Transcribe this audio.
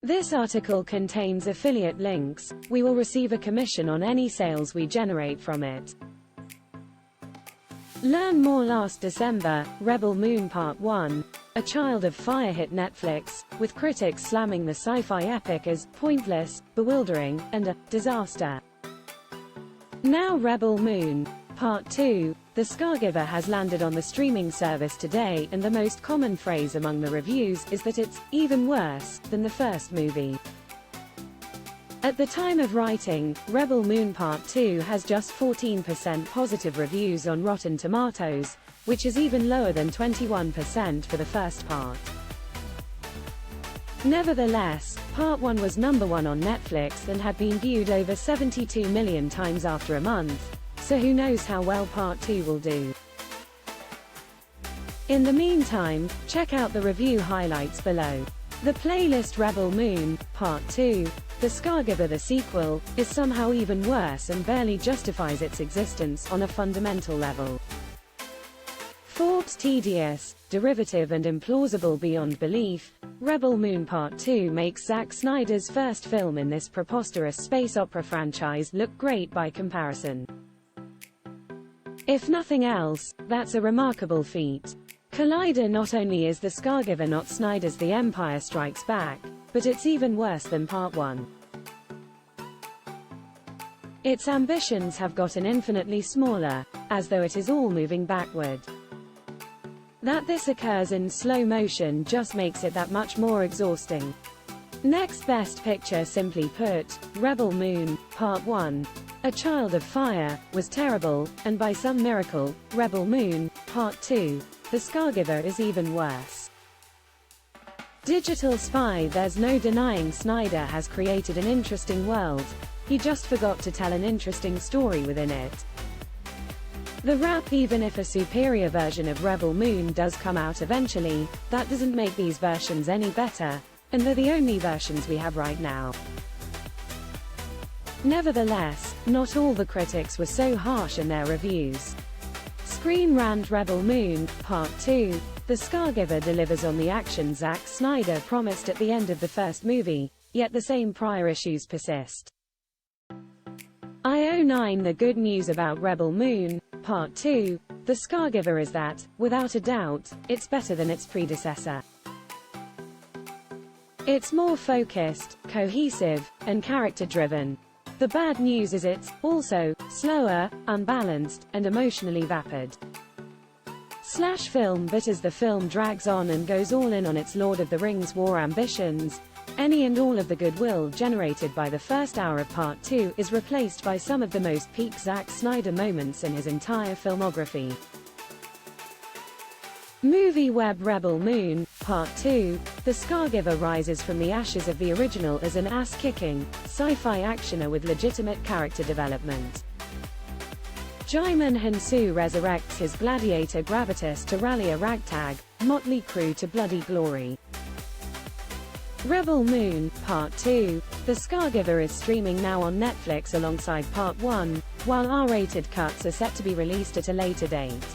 This article contains affiliate links. We will receive a commission on any sales we generate from it. Learn more. Last December, Rebel Moon Part 1, A Child of Fire hit Netflix, with critics slamming the sci-fi epic as pointless, bewildering, and a disaster. Now Rebel Moon Part 2, The Scargiver has landed on the streaming service today, and the most common phrase among the reviews is that it's even worse than the first movie. At the time of writing, Rebel Moon Part 2 has just 14% positive reviews on Rotten Tomatoes, which is even lower than 21% for the first part. Nevertheless, Part 1 was #1 on Netflix and had been viewed over 72 million times after a month, so who knows how well Part 2 will do. In the meantime, check out the review highlights below. The playlist. Rebel Moon Part 2, The Scargiver, the sequel, is somehow even worse and barely justifies its existence on a fundamental level. Forbes. Tedious, derivative and implausible beyond belief, Rebel Moon Part 2 makes Zack Snyder's first film in this preposterous space opera franchise look great by comparison. If nothing else, that's a remarkable feat. Collider. Not only is The Scargiver not Snyder's The Empire Strikes Back, but it's even worse than Part 1. Its ambitions have gotten infinitely smaller, as though it is all moving backward. That this occurs in slow motion just makes it that much more exhausting. Next best picture. Simply put, Rebel Moon Part 1, A Child of Fire, was terrible, and by some miracle, Rebel Moon Part 2, The Scargiver, is even worse. Digital Spy. There's no denying Snyder has created an interesting world. He just forgot to tell an interesting story within it. The wrap. Even if a superior version of Rebel Moon does come out eventually, that doesn't make these versions any better, and they're the only versions we have right now. Nevertheless, not all the critics were so harsh in their reviews. Screen Rant. Rebel Moon Part 2, The Scargiver delivers on the action Zack Snyder promised at the end of the first movie, yet the same prior issues persist. IO9. The good news about Rebel Moon Part 2, The Scargiver is that, without a doubt, it's better than its predecessor. It's more focused, cohesive, and character-driven. The bad news is it's also slower, unbalanced, and emotionally vapid. Film. But as the film drags on and goes all in on its Lord of the Rings war ambitions, any and all of the goodwill generated by the first hour of Part 2 is replaced by some of the most peak Zack Snyder moments in his entire filmography. Movie Web. Rebel Moon Part 2, The Scargiver rises from the ashes of the original as an ass-kicking, sci-fi actioner with legitimate character development. Jaimin Hansu resurrects his gladiator gravitas to rally a ragtag, motley crew to bloody glory. Rebel Moon Part 2, The Scargiver is streaming now on Netflix alongside Part 1, while R-rated cuts are set to be released at a later date.